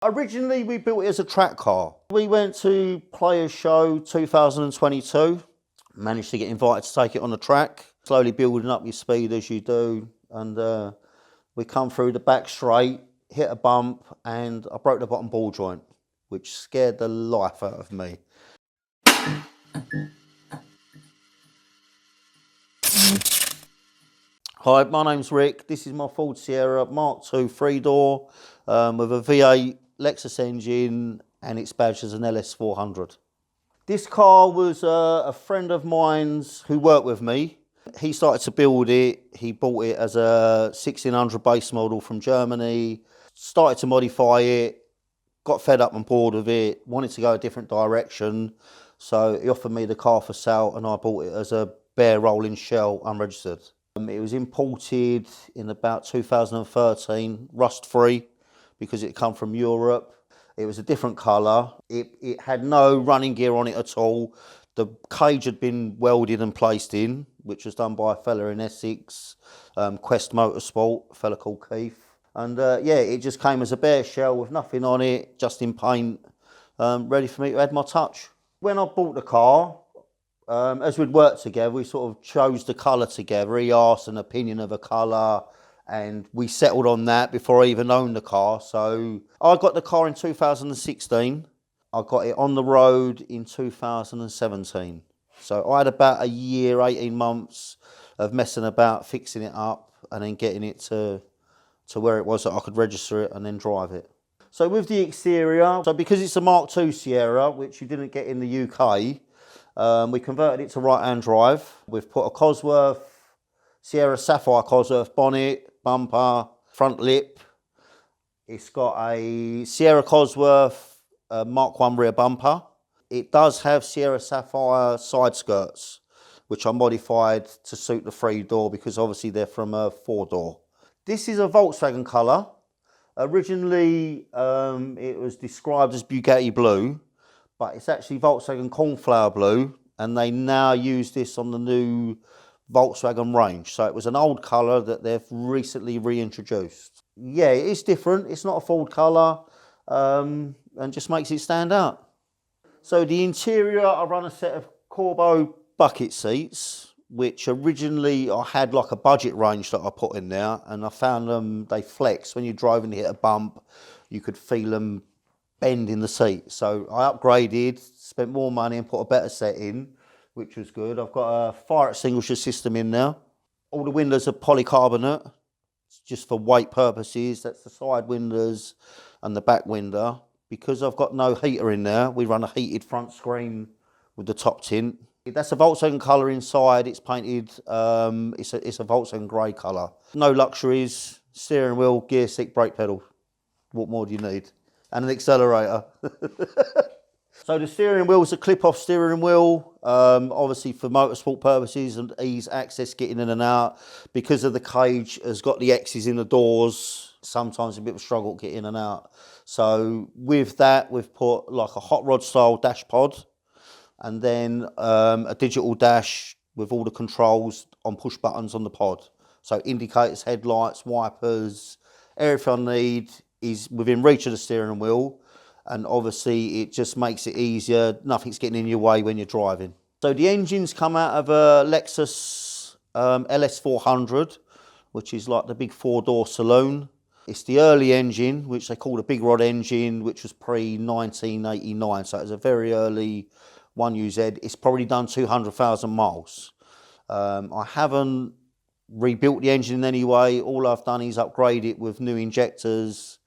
Originally, we built it as a track car. We went to Players Show 2022, managed to get invited to take it on the track, slowly building up your speed as you do. And we come through the back straight, hit a bump, and I broke the bottom ball joint, which scared the life out of me. Hi, my name's Rick. This is my Ford Sierra Mk2 3-door with a V8 Lexus engine, and it's badged as an LS 400. This car was a friend of mine's who worked with me. He started to build it. He bought it as a 1600 base model from Germany, started to modify it, got fed up and bored of it, wanted to go a different direction. So he offered me the car for sale, and I bought it as a bare rolling shell, unregistered. It was imported in about 2013, rust-free, because it come from Europe. It was a different colour. It had no running gear on it at all. The cage had been welded and placed in, which was done by a fella in Essex, Quest Motorsport, a fella called Keith. And yeah, it just came as a bare shell with nothing on it, just in paint, ready for me to add my touch. When I bought the car, as we'd worked together, we sort of chose the colour together. He asked an opinion of a colour, and we settled on that before I even owned the car. So I got the car in 2016. I got it on the road in 2017. So I had about a year, 18 months of messing about, fixing it up, and then getting it to where it was that I could register it and then drive it. So with the exterior, so because it's a Mark II Sierra, which you didn't get in the UK, we converted it to right-hand drive. We've put a Cosworth, Sierra Sapphire Cosworth bonnet, bumper, front lip. It's got a Sierra Cosworth Mark I rear bumper. It does have Sierra Sapphire side skirts, which are modified to suit the 3-door because obviously they're from a 4-door. This is a Volkswagen colour. Originally, it was described as Bugatti blue, but it's actually Volkswagen Cornflower blue, and they now use this on the new Volkswagen range. So it was an old colour that they've recently reintroduced. Yeah, it is different. It's not a Ford colour, and just makes it stand out. So the interior, I run a set of Corbeau bucket seats, which originally I had like a budget range that I put in there, and I found them, they flex. When you're driving to hit a bump, you could feel them bend in the seat. So I upgraded, spent more money and put a better set in, which was good. I've got a fire extinguisher system in there. All the windows are polycarbonate, just for weight purposes. That's the side windows and the back window. Because I've got no heater in there, we run a heated front screen with the top tint. That's a Volkswagen colour inside. It's painted, it's a Volkswagen grey colour. No luxuries, steering wheel, gear stick, brake pedal. What more do you need? And an accelerator. So the steering wheel is a clip-off steering wheel, obviously for motorsport purposes and ease access getting in and out. Because of the cage has got the X's in the doors, sometimes a bit of a struggle to get in and out. So with that, we've put like a hot rod style dash pod, and then a digital dash with all the controls on push buttons on the pod. So indicators, headlights, wipers, everything I need is within reach of the steering wheel, and obviously it just makes it easier. Nothing's getting in your way when you're driving. So the engines come out of a Lexus LS 400, which is like the big 4-door saloon. It's the early engine, which they call the big rod engine, which was pre-1989, so it was a very early 1UZ. It's probably done 200,000 miles. I haven't rebuilt the engine in any way. All I've done is upgrade it with new injectors,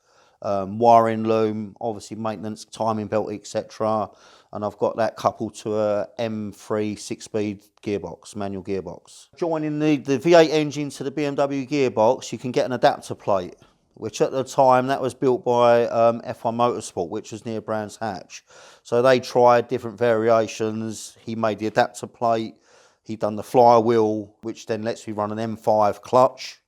wiring loom, obviously maintenance, timing belt, etc. And I've got that coupled to a M3 6-speed gearbox, manual gearbox. Joining the V8 engine to the BMW gearbox, you can get an adapter plate, which at the time that was built by F1 Motorsport, which was near Brands Hatch. So they tried different variations. He made the adapter plate. He done the flywheel, which then lets me run an M5 clutch.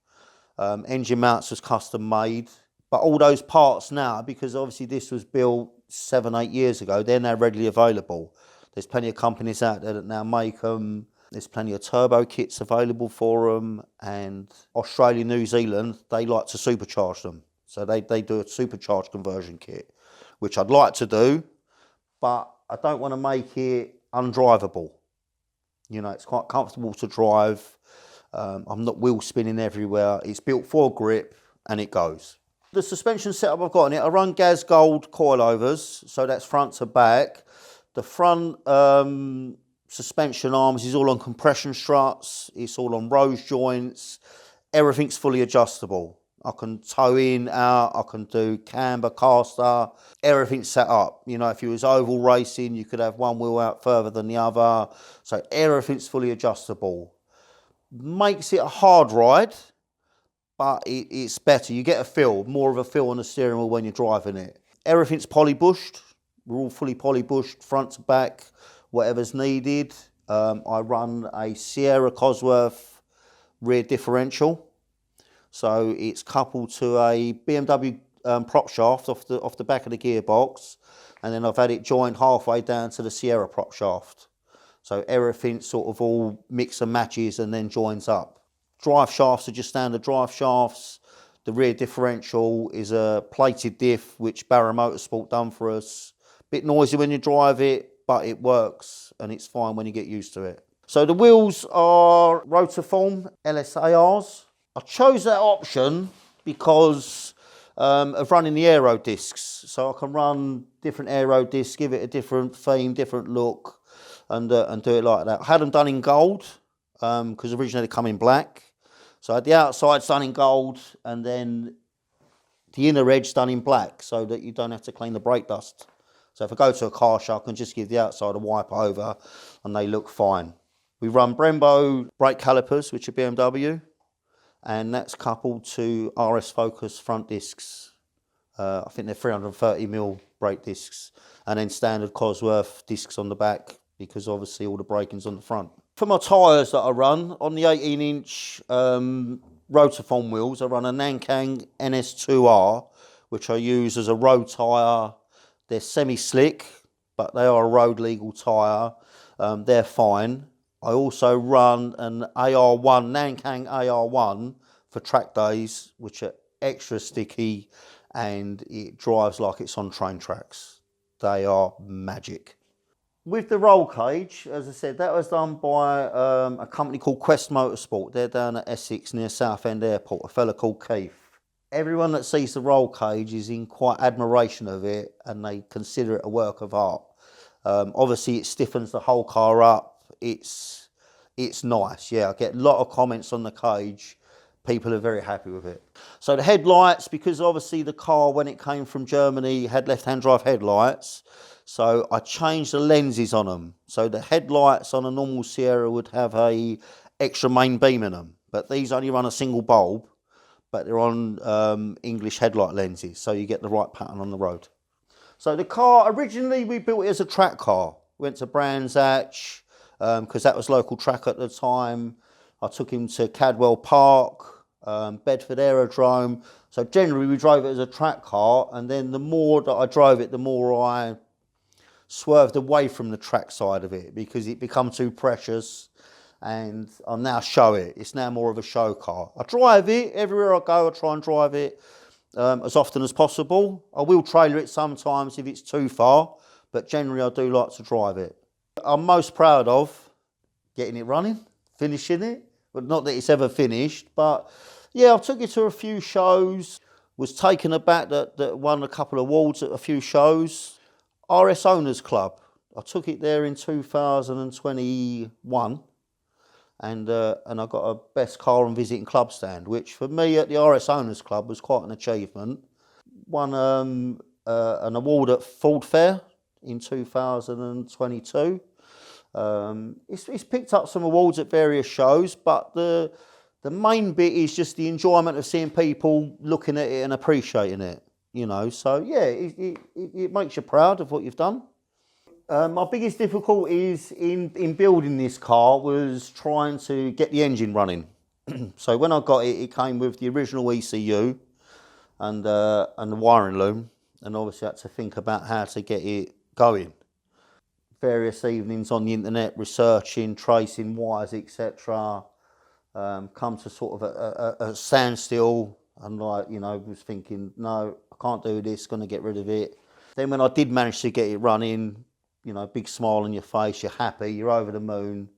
Engine mounts was custom made. But all those parts now, because obviously this was built 7-8 years ago, they're now readily available. There's plenty of companies out there that now make them. There's plenty of turbo kits available for them. And Australia, New Zealand, they like to supercharge them. So they do a supercharged conversion kit, which I'd like to do, but I don't want to make it undrivable. You know, it's quite comfortable to drive. I'm not wheel spinning everywhere. It's built for grip and it goes. The suspension setup I've got on it, I run Gas Gold coilovers, so that's front to back. The front suspension arms is all on compression struts. It's all on rose joints. Everything's fully adjustable. I can tow in, out, I can do camber, caster, everything's set up. You know, if you was oval racing, you could have one wheel out further than the other. So everything's fully adjustable. Makes it a hard ride, but it's better. You get a feel, more of a feel on the steering wheel when you're driving it. Everything's poly-bushed. We're all fully poly-bushed, front to back, whatever's needed. I run a Sierra Cosworth rear differential. So it's coupled to a BMW prop shaft off the back of the gearbox, and then I've had it joined halfway down to the Sierra prop shaft. So everything sort of all mix and matches and then joins up. Drive shafts are just standard drive shafts. The rear differential is a plated diff, which Barra Motorsport done for us. Bit noisy when you drive it, but it works and it's fine when you get used to it. So the wheels are Rotiform LSARs. I chose that option because of running the aero discs. So I can run different aero discs, give it a different theme, different look, and do it like that. I had them done in gold because originally they come in black. So I had the outside done in gold and then the inner edge done in black so that you don't have to clean the brake dust. So if I go to a car show, I can just give the outside a wipe over and they look fine. We run Brembo brake calipers, which are BMW. And that's coupled to RS Focus front discs. I think they're 330mm brake discs, and then standard Cosworth discs on the back because obviously all the braking's on the front. For my tyres that I run, on the 18-inch Rotiform wheels, I run a Nankang NS2R, which I use as a road tyre. They're semi-slick, but they are a road legal tyre. They're fine. I also run an AR1, Nankang AR1 for track days, which are extra sticky and it drives like it's on train tracks. They are magic. With the roll cage, as I said, that was done by a company called Quest Motorsport. They're down at Essex near Southend Airport, a fella called Keith. Everyone that sees the roll cage is in quite admiration of it and they consider it a work of art. Obviously it stiffens the whole car up. It's nice, yeah. I get a lot of comments on the cage. People are very happy with it. So the headlights, because obviously the car when it came from Germany had left-hand drive headlights, so I changed the lenses on them. So the headlights on a normal Sierra would have a extra main beam in them, but these only run a single bulb, but they're on English headlight lenses, so you get the right pattern on the road. So the car, originally we built it as a track car. Went to Brands Hatch, because that was local track at the time. I took him to Cadwell Park, Bedford Aerodrome. So generally we drove it as a track car, and then the more that I drove it, the more I swerved away from the track side of it because it became too precious, and I now show it. It's now more of a show car. I drive it, everywhere I go I try and drive it as often as possible. I will trailer it sometimes if it's too far, but generally I do like to drive it. I'm most proud of getting it running, finishing it. But not that it's ever finished, but yeah, I took it to a few shows, was taken aback that won a couple of awards at a few shows. RS Owners Club, I took it there in 2021 and I got a best car and visiting club stand, which for me at the RS Owners Club was quite an achievement. Won an award at Ford Fair in 2022. It's picked up some awards at various shows, but the main bit is just the enjoyment of seeing people looking at it and appreciating it, you know. So yeah, it makes you proud of what you've done. My biggest difficulties in building this car was trying to get the engine running. So when I got it, it came with the original ECU and the wiring loom, and obviously I had to think about how to get it going. Various evenings on the internet researching, tracing wires, etc. Come to sort of a standstill And like, you know, was thinking, no, I can't do this, gonna get rid of it. Then when I did manage to get it running, you know, big smile on your face, you're happy, you're over the moon,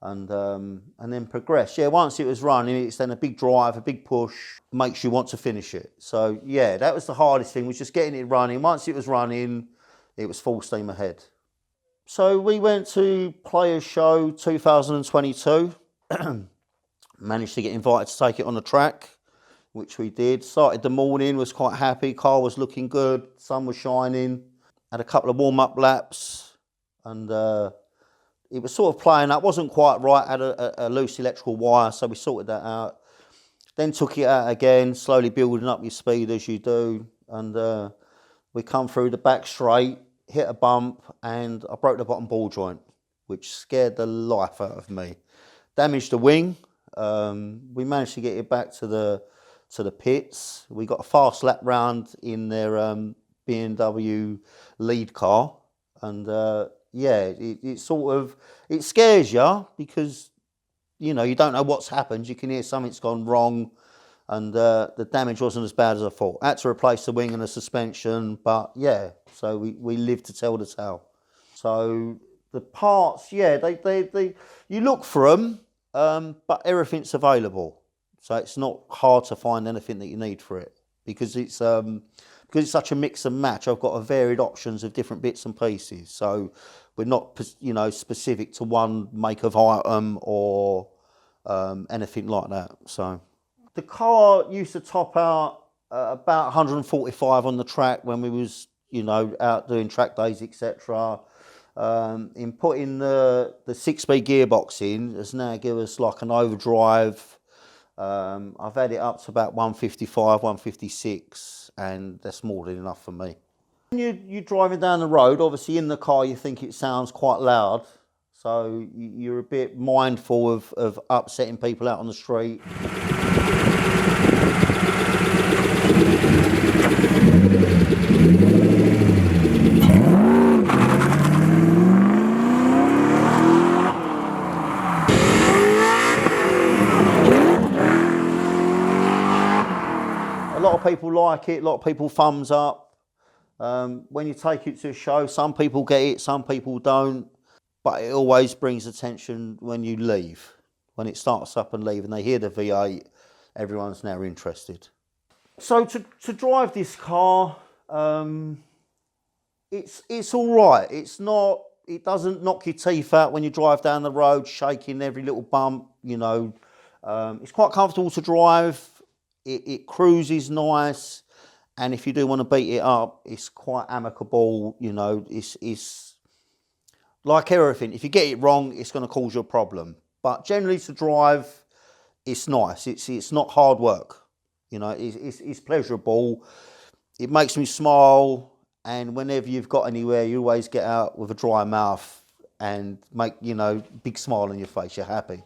and then progress. Yeah, once it was running, it's then a big drive, a big push, makes you want to finish it. So yeah, that was the hardest thing, was just getting it running. Once it was running, it was full steam ahead. So we went to Players Show 2022, managed to get invited to take it on the track, which we did. Started the morning, was quite happy, car was looking good, sun was shining. Had a couple of warm-up laps, and it was sort of playing up, wasn't quite right, had a loose electrical wire, so we sorted that out. Then took it out again, slowly building up your speed as you do, and we come through the back straight, hit a bump, and I broke the bottom ball joint, which scared the life out of me. Damaged the wing. We managed to get it back to the pits. We got a fast lap round in their BMW lead car, and yeah, it sort of, it scares you because, you know, you don't know what's happened. You can hear something's gone wrong, and the damage wasn't as bad as I thought. I had to replace the wing and the suspension, but yeah, so we lived to tell the tale. So the parts, yeah, they you look for them, but everything's available. So it's not hard to find anything that you need for it, because it's such a mix and match. I've got a varied options of different bits and pieces. So we're not, you know, specific to one make of item or anything like that. So the car used to top out about 145 on the track when we was, you know, out doing track days, etc. In putting the 6-speed gearbox in has now given us like an overdrive. I've had it up to about 155, 156, and that's more than enough for me. When you're driving down the road, obviously in the car you think it sounds quite loud, so you're a bit mindful of upsetting people out on the street. A lot of people like it, a lot of people thumbs up. When you take it to a show, some people get it, some people don't, but it always brings attention when you leave. When it starts up and leave and they hear the V8, everyone's now interested. So to drive this car, it's all right. It's not, it doesn't knock your teeth out when you drive down the road, shaking every little bump, you know. It's quite comfortable to drive. It cruises nice. And if you do want to beat it up, it's quite amicable, you know. It's like everything. If you get it wrong, it's going to cause you a problem. But generally to drive, it's nice. It's not hard work. You know, it's pleasurable. It makes me smile. And whenever you've got anywhere, you always get out with a dry mouth and make, you know, big smile on your face. You're happy.